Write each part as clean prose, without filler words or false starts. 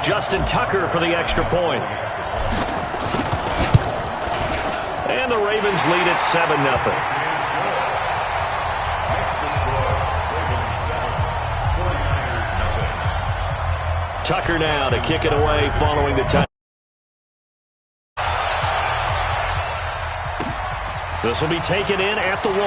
Justin Tucker for the extra point. And the Ravens lead at 7-0. Tucker now to kick it away following the touch. This will be taken in at the 1.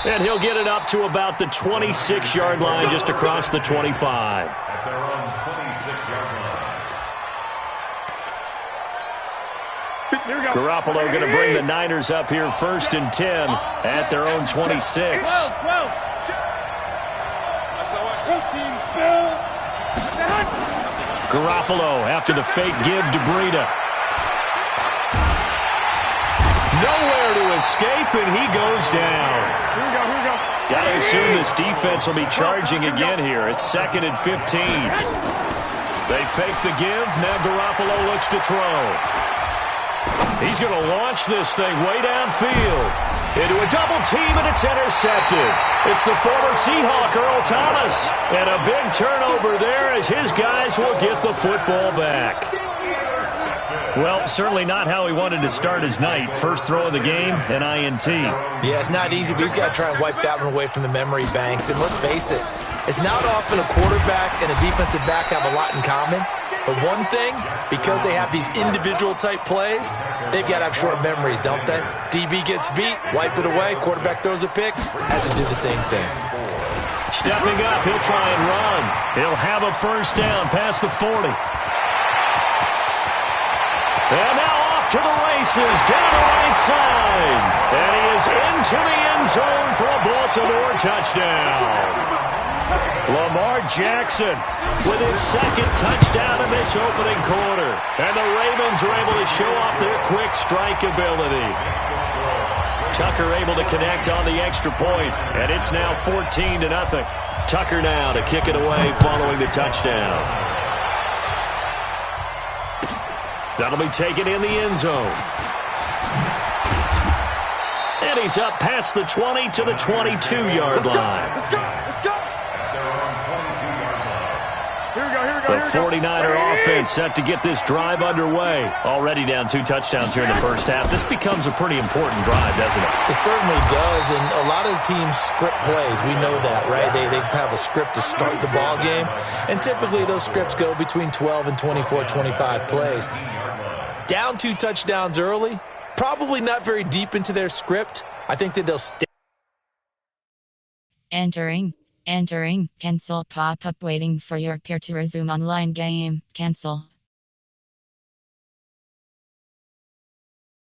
And he'll get it up to about the 26-yard line, just across the 25. At their own 26-yard line. Garoppolo going to bring the Niners up here 1st and 10 at their own 26. Garoppolo after the fake give to Breida. Nowhere to escape, and he goes down. Here we go. Got to assume this defense will be charging again here. It's 2nd and 15. They fake the give. Now Garoppolo looks to throw. He's going to launch this thing way downfield. Into a double team, and it's intercepted. It's the former Seahawk, Earl Thomas. And a big turnover there as his guys will get the football back. Well, certainly not how he wanted to start his night. First throw of the game, an INT. Yeah, it's not easy, but he's got to try and wipe that one away from the memory banks. And let's face it, it's not often a quarterback and a defensive back have a lot in common. But one thing, because they have these individual-type plays, they've got to have short memories, don't they? DB gets beat, wipe it away, quarterback throws a pick, has to do the same thing. Stepping up, he'll try and run. He'll have a first down past the 40. And now off to the races, down the right side. And he is into the end zone for a Baltimore touchdown. Lamar Jackson with his 2nd touchdown in this opening quarter. And the Ravens are able to show off their quick strike ability. Tucker able to connect on the extra point, and it's now 14-0. Tucker now to kick it away following the touchdown. That'll be taken in the end zone. And he's up past the 20 to the 22-yard line. Let's go. The 49er offense set to get this drive underway. Already down 2 touchdowns here in the first half. This becomes a pretty important drive, doesn't it? It certainly does, and a lot of the teams script plays. We know that, right? They have a script to start the ball game, and typically those scripts go between 12 and 24, 25 plays. Down 2 touchdowns early, probably not very deep into their script. I think that they'll stay. Entering, cancel pop-up waiting for your peer to resume online game, cancel.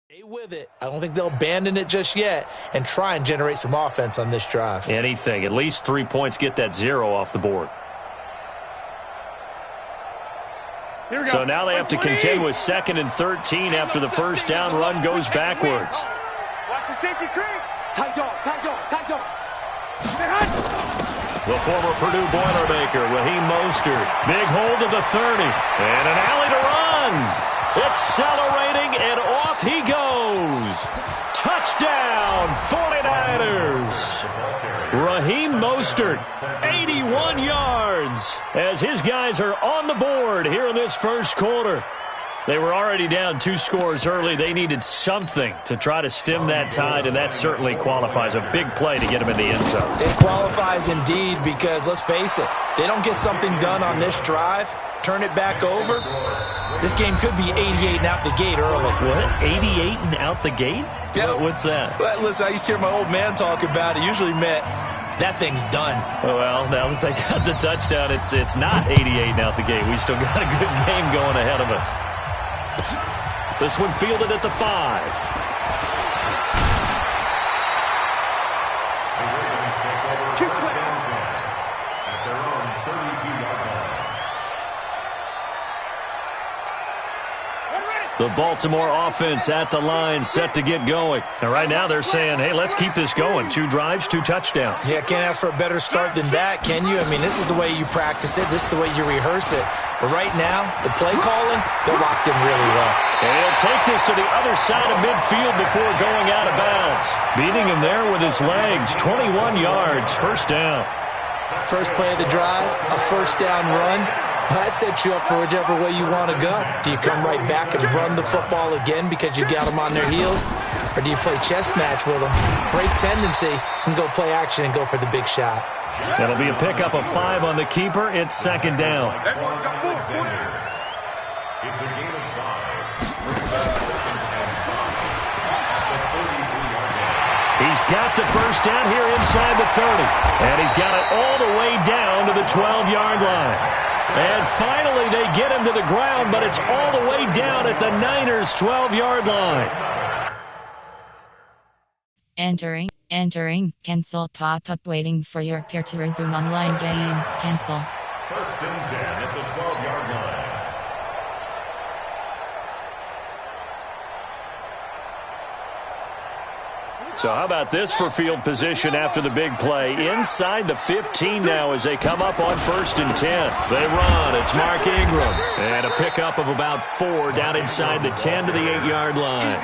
Stay with it. I don't think they'll abandon it just yet and try and generate some offense on this drive. Anything, at least 3 points, get that 0 off the board. So now they have to contend with 2nd and 13 after the first down run goes backwards. Watch the safety creep. Tight dog. The former Purdue Boilermaker, Raheem Mostert. Big hold of the 30. And an alley to run. Accelerating, and off he goes. Touchdown, 49ers. Raheem Mostert, 81 yards, as his guys are on the board here in this first quarter. They were already down 2 scores early. They needed something to try to stem that tide, and that certainly qualifies. A big play to get them in the end zone. It qualifies indeed because, let's face it, they don't get something done on this drive, turn it back over, this game could be 88 and out the gate early. What? 88 and out the gate? Yeah. What's that? Well, listen, I used to hear my old man talk about it. Usually meant that thing's done. Well, now that they got the touchdown, it's not 88 and out the gate. We still got a good game going ahead of us. This one fielded at the 5. The Baltimore offense at the line, set to get going. And right now they're saying, hey, let's keep this going. 2 drives, 2 touchdowns. Yeah, can't ask for a better start than that, can you? I mean, this is the way you practice it. This is the way you rehearse it. But right now, the play calling, they're locked in really well. And he'll take this to the other side of midfield before going out of bounds. Beating him there with his legs, 21 yards, first down. First play of the drive, a first down run. That sets you up for whichever way you want to go. Do you come right back and run the football again because you got them on their heels? Or do you play chess match with them, break tendency, and go play action and go for the big shot? It'll be a pickup of 5 on the keeper. It's second down. It's a game of 5. He's got the first down here inside the 30. And he's got it all the way down to the 12-yard line. And finally they get him to the ground, but it's all the way down at the Niners' 12-yard line. Entering, cancel pop-up waiting for your peer to resume online game, cancel. First and 10 at the 12-yard line. So how about this for field position after the big play? Inside the 15 now as they come up on first and 10. They run. It's Mark Ingram. And a pickup of about 4 down inside the 10 to the 8-yard line.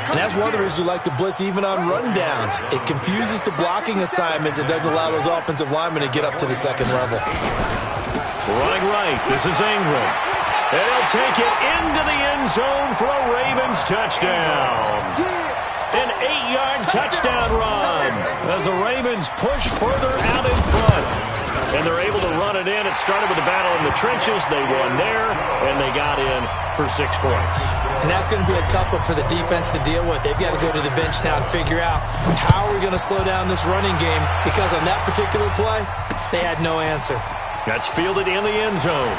And that's one of the reasons you like to blitz even on rundowns. It confuses the blocking assignments. It doesn't allow those offensive linemen to get up to the second level. Running right. This is Ingram. And he'll take it into the end zone for a Ravens touchdown. An 8-yard touchdown run as the Ravens push further out in front. And they're able to run it in. It started with a battle in the trenches. They won there, and they got in for 6 points. And that's going to be a tough one for the defense to deal with. They've got to go to the bench now and figure out how are we going to slow down this running game, because on that particular play, they had no answer. That's fielded in the end zone.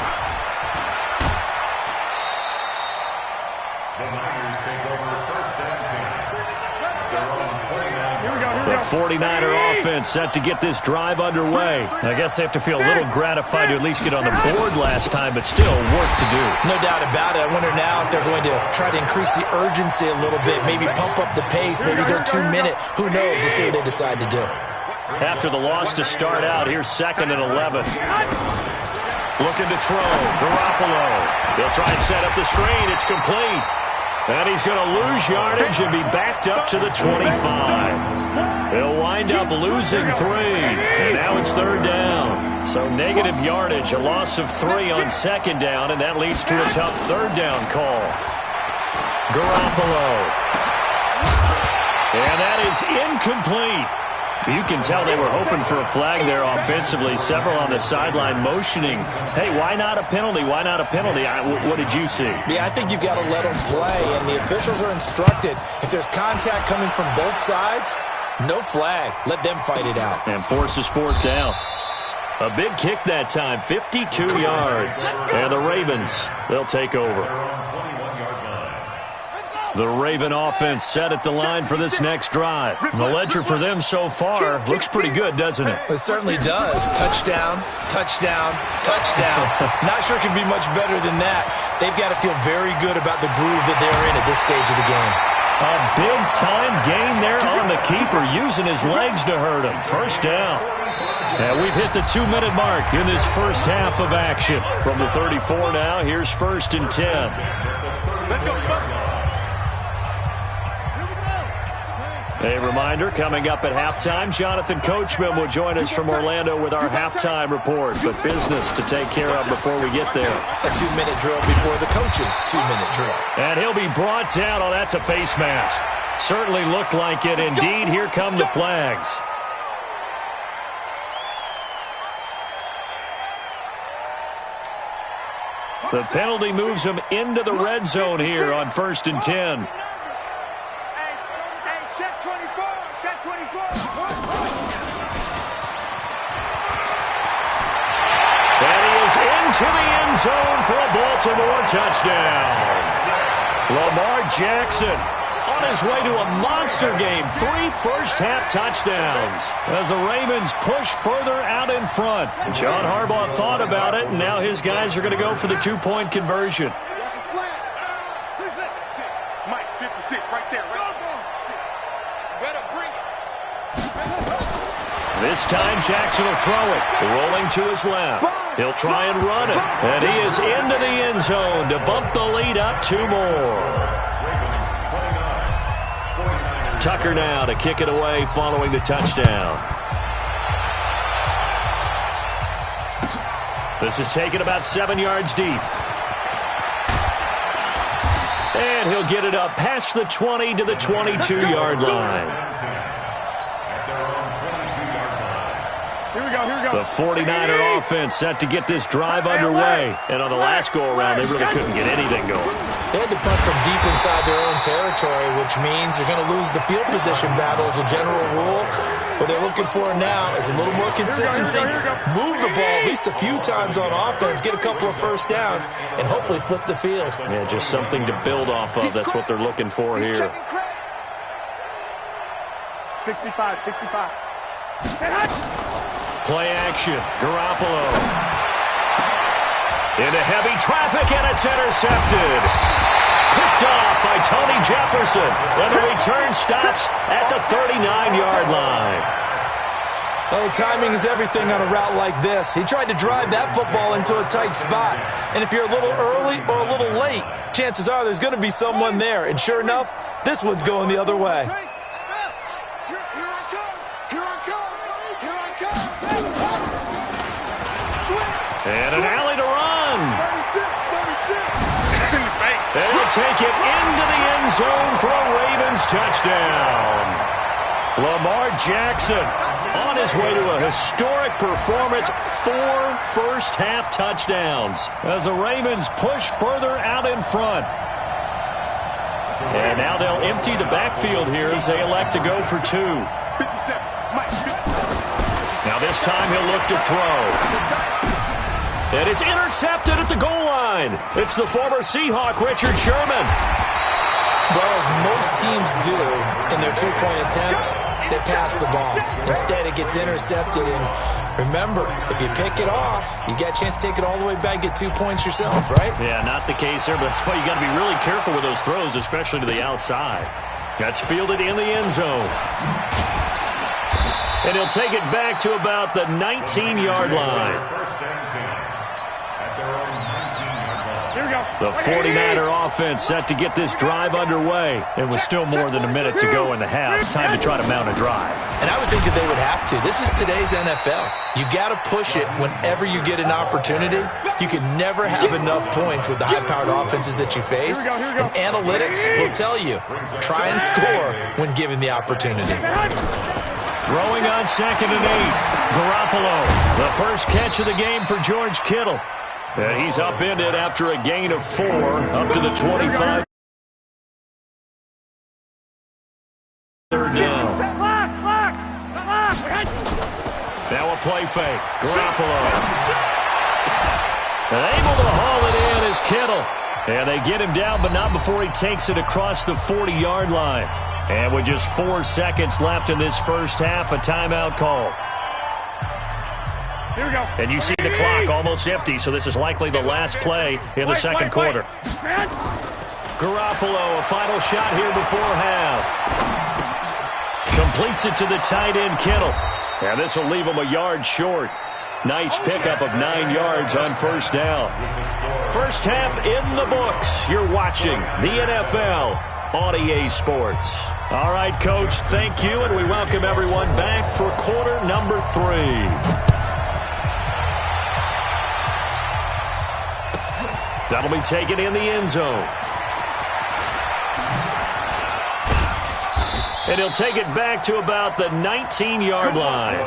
The Niners take over first and 10. They're on 29. The 49er offense set to get this drive underway. I guess they have to feel a little gratified to at least get on the board last time, but still work to do. No doubt about it. I wonder now if they're going to try to increase the urgency a little bit, maybe pump up the pace, maybe go 2-minute. Who knows? Let's see what they decide to do. After the loss to start out, here's 2nd and 11. Looking to throw. Garoppolo. They'll try and set up the screen. It's complete. And he's going to lose yardage and be backed up to the 25. He'll wind up losing 3. And now it's 3rd down. So negative yardage, a loss of 3 on 2nd down, and that leads to a tough 3rd down call. Garoppolo. And that is incomplete. You can tell they were hoping for a flag there offensively. Several on the sideline motioning. Hey, why not a penalty? Why not a penalty? What did you see? Yeah, I think you've got to let them play, and the officials are instructed. If there's contact coming from both sides, no flag. Let them fight it out. And forces 4th down. A big kick that time, 52 yards. And the Ravens, they'll take over. The Raven offense set at the line for this next drive. And the ledger for them so far looks pretty good, doesn't it? It certainly does. Touchdown, touchdown, touchdown. Not sure it can be much better than that. They've got to feel very good about the groove that they're in at this stage of the game. A big-time gain there on the keeper, using his legs to hurt him. First down. And we've hit the 2-minute mark in this first half of action. From the 34 now, here's 1st and 10. Let's go. A reminder, coming up at halftime, Jonathan Coachman will join us from Orlando with our halftime report. But business to take care of before we get there. A 2-minute drill before the coach's 2-minute drill. And he'll be brought down. Oh, that's a face mask. Certainly looked like it. Indeed, here come the flags. The penalty moves him into the red zone here on 1st and 10. To the end zone for a Baltimore touchdown. Lamar Jackson on his way to a monster game. 3 first-half touchdowns as the Ravens push further out in front. John Harbaugh thought about it, and now his guys are going to go for the 2-point conversion. Mike, 56, right there. Better bring it. This time Jackson will throw it. Rolling to his left. He'll try and run it. And he is into the end zone to bump the lead up 2 more. Tucker now to kick it away following the touchdown. This is taken about 7 yards deep. And he'll get it up past the 20 to the 22-yard line. The 49er offense set to get this drive underway. And on the last go-around, they really couldn't get anything going. They had to punt from deep inside their own territory, which means you're going to lose the field position battle as a general rule. What they're looking for now is a little more consistency, move the ball at least a few times on offense, get a couple of first downs, and hopefully flip the field. Yeah, just something to build off of. That's what they're looking for here. 65. Play action. Garoppolo. Into heavy traffic, and it's intercepted. Picked off by Tony Jefferson. And the return stops at the 39-yard line. Oh, timing is everything on a route like this. He tried to drive that football into a tight spot. And if you're a little early or a little late, chances are there's going to be someone there. And sure enough, this one's going the other way. And an alley to run. And he'll take it into the end zone for a Ravens touchdown. Lamar Jackson on his way to a historic performance, 4 first-half touchdowns as the Ravens push further out in front. And now they'll empty the backfield here as they elect to go for 2. 57. Now this time he'll look to throw. And it's intercepted at the goal line. It's the former Seahawk, Richard Sherman. Well, as most teams do in their two-point attempt, they pass the ball. Instead, it gets intercepted. And remember, if you pick it off, you get a chance to take it all the way back and get 2 points yourself, right? Yeah, not the case there, but that's why you got to be really careful with those throws, especially to the outside. That's fielded in the end zone. And he'll take it back to about the 19-yard line. The 49er offense set to get this drive underway. And with still more than a minute to go in the half, time to try to mount a drive. And I would think that they would have to. This is today's NFL. You got to push it whenever you get an opportunity. You can never have enough points with the high-powered offenses that you face. And analytics will tell you, try and score when given the opportunity. Throwing on 2nd and 8. Garoppolo, the first catch of the game for George Kittle. And he's upended after a gain of 4 up to the 25. Third down. Now a play fake. Garoppolo. And able to haul it in is Kittle. And they get him down, but not before he takes it across the 40-yard line. And with just 4 seconds left in this first half, a timeout call. Here we go. And you see the clock almost empty, so this is likely the last play in the second quarter. Garoppolo, a final shot here before half. Completes it to the tight end, Kittle. And this will leave him a yard short. Nice pickup of 9 yards on first down. First half in the books. You're watching the NFL on EA Sports. All right, Coach, thank you, and we welcome everyone back for quarter number 3. That'll be taken in the end zone. And he'll take it back to about the 19-yard line.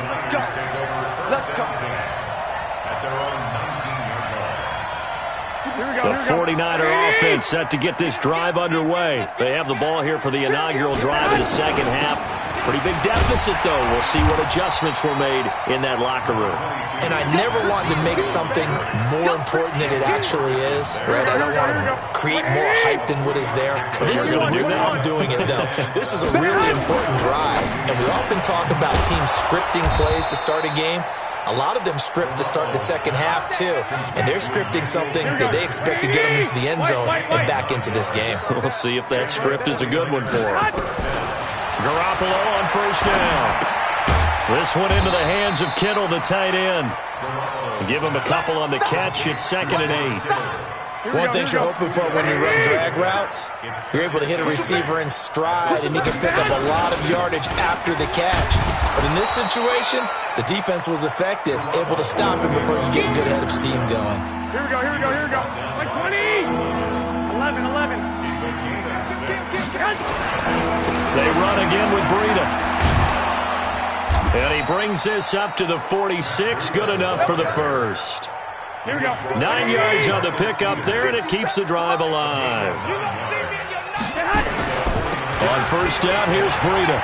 Let's go. The 49er offense set to get this drive underway. They have the ball here for the inaugural drive of the second half. Pretty big deficit, though. We'll see what adjustments were made in that locker room. And I never want to make something more important than it actually is, right? I don't want to create more hype than what is there. But this is I'm doing it, though. This is a really important drive. And we often talk about teams scripting plays to start a game. A lot of them script to start the second half, too. And they're scripting something that they expect to get them into the end zone and back into this game. We'll see if that script is a good one for them. Garoppolo on first down. This one into the hands of Kittle, the tight end. Give him a couple on the catch. It's 2nd and 8. One thing you're hoping for when you run drag routes, you're able to hit a receiver in stride, and he can pick up a lot of yardage after the catch. But in this situation, the defense was effective, able to stop him before he could get a good head of steam going. Here we go. It's like 20. 11. They run again with Breida. And he brings this up to the 46. Good enough for the first. Here we go. 9 yards on the pickup there, and it keeps the drive alive. On first down, here's Breida.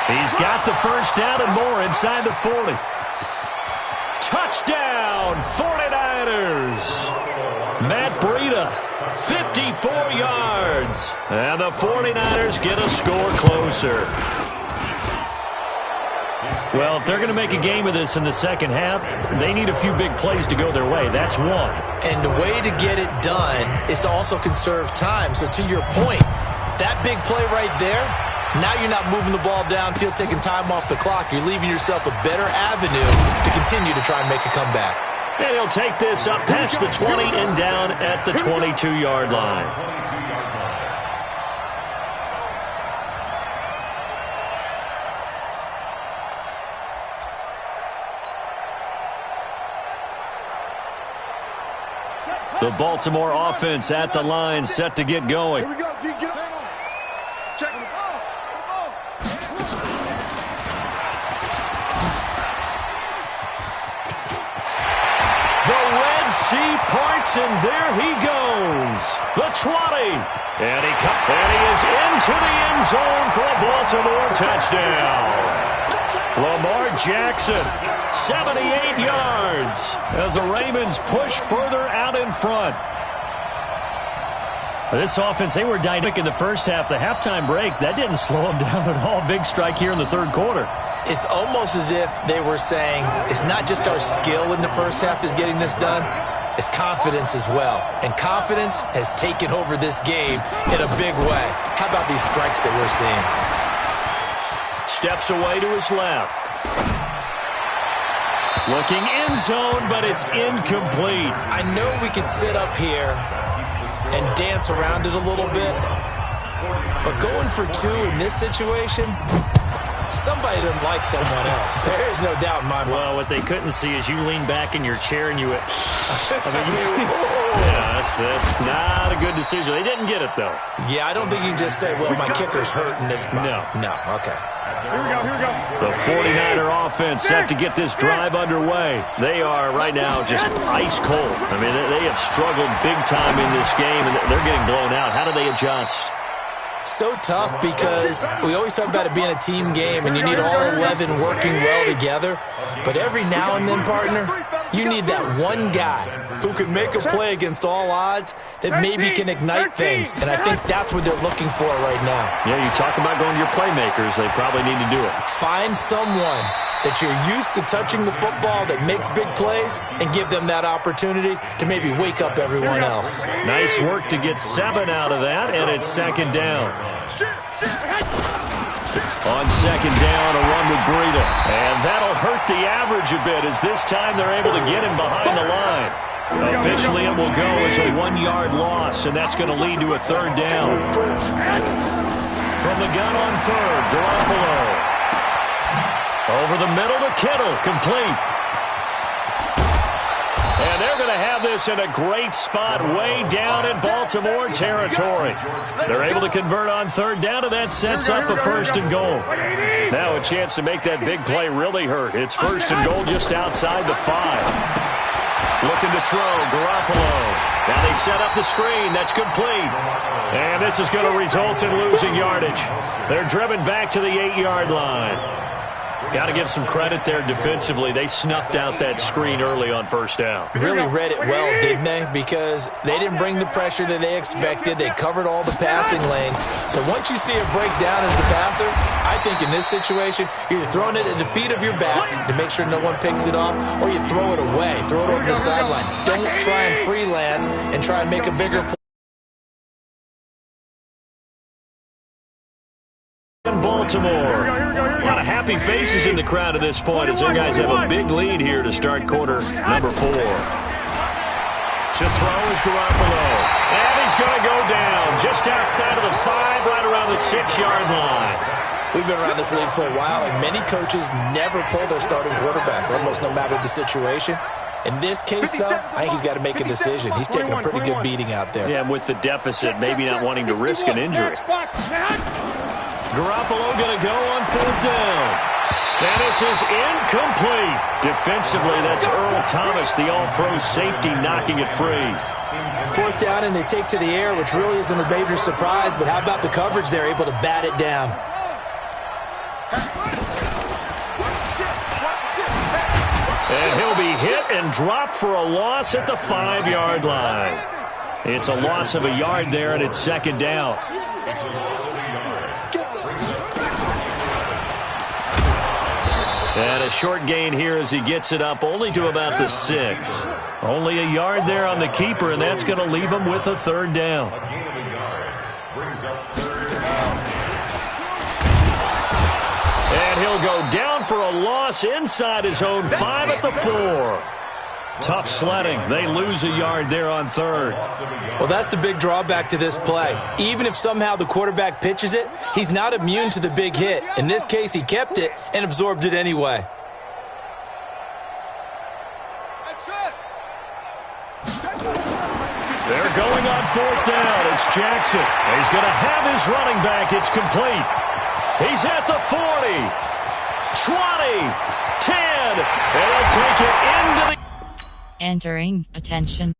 He's got the first down and more inside the 40. Touchdown, 49ers. Matt Breida, 54 yards. And the 49ers get a score closer. Well, if they're going to make a game of this in the second half, they need a few big plays to go their way. That's one. And the way to get it done is to also conserve time. So to your point, that big play right there, now you're not moving the ball downfield, taking time off the clock. You're leaving yourself a better avenue to continue to try and make a comeback. And he'll take this up past the 20 and down at the 22-yard line. The Baltimore offense at the line, set to get going. Here we go. Get up. Check the ball. The Red Sea parts, and there he goes. The 20. And he is into the end zone for a Baltimore touchdown. Lamar Jackson, 78 yards, as the Ravens push further out in front. This offense, they were dynamic in the first half. The halftime break, that didn't slow them down at all. Big strike here in the third quarter. It's almost as if they were saying, it's not just our skill in the first half that's getting this done, it's confidence as well. And confidence has taken over this game in a big way. How about these strikes that we're seeing? Steps away to his left. Looking end zone, but it's incomplete. I know we could sit up here and dance around it a little bit, but going for two in this situation, somebody doesn't like someone else. There's no doubt in my mind. Well, what they couldn't see is you lean back in your chair and you went, yeah, that's not a good decision. They didn't get it, though. Yeah, I don't think you can just say, well, my kicker's hurting this spot. No, okay. Here we go. The 49er offense set to get this drive underway. They are right now just ice cold. I mean, they have struggled big time in this game, and they're getting blown out. How do they adjust? So tough because we always talk about it being a team game and you need all 11 working well together. But every now and then, partner, you need that one guy who can make a play against all odds that maybe can ignite things. And I think that's what they're looking for right now. Yeah, you talk about going to your playmakers. They probably need to do it. Find someone that you're used to touching the football that makes big plays and give them that opportunity to maybe wake up everyone else. Nice work to get 7 out of that, and it's second down. On second down, a run with Breida. And that'll hurt the average a bit as this time they're able to get him behind the line. Officially, it will go as a 1-yard loss, and that's going to lead to a third down. From the gun on third, Garoppolo. Over the middle to Kittle, complete. And they're going to have this in a great spot way down in Baltimore territory. They're able to convert on third down, and that sets up a first and goal. Now a chance to make that big play really hurt. It's first and goal just outside the 5. Looking to throw, Garoppolo. Now they set up the screen. That's complete. And this is going to result in losing yardage. They're driven back to the 8-yard line. Got to give some credit there defensively. They snuffed out that screen early on first down. Really read it well, didn't they? Because they didn't bring the pressure that they expected. They covered all the passing lanes. So once you see it break down as the passer, I think in this situation, you're either throwing it at the feet of your back to make sure no one picks it off, or you throw it away, throw it over the sideline. Don't try and freelance and try and make a bigger play. Baltimore. A lot of happy faces in the crowd at this point as their guys have a big lead here to start quarter number 4. To throw is Garoppolo. And he's going to go down just outside of the 5, right around the 6-yard line. We've been around this league for a while, and many coaches never pull their starting quarterback, almost no matter the situation. In this case, though, I think he's got to make a decision. He's taking a pretty good beating out there. Yeah, and with the deficit, maybe not wanting to risk an injury. Garoppolo going to go on 4th down. And this is incomplete. Defensively, that's Earl Thomas, the all-pro safety, knocking it free. 4th down, and they take to the air, which really isn't a major surprise, but how about the coverage? They're able to bat it down. And he'll be hit and dropped for a loss at the 5-yard line. It's a loss of a yard there, and it's 2nd down. And a short gain here as he gets it up only to about the 6. Only a yard there on the keeper, and that's going to leave him with a 3rd down. And he'll go down for a loss inside his own 5 at the 4. Tough sledding. They lose a yard there on 3rd. Well, that's the big drawback to this play. Even if somehow the quarterback pitches it, he's not immune to the big hit. In this case, he kept it and absorbed it anyway. They're going on 4th down. It's Jackson. He's going to have his running back. It's complete. He's at the 40, 20, 10, and he'll take it into the... Entering, attention.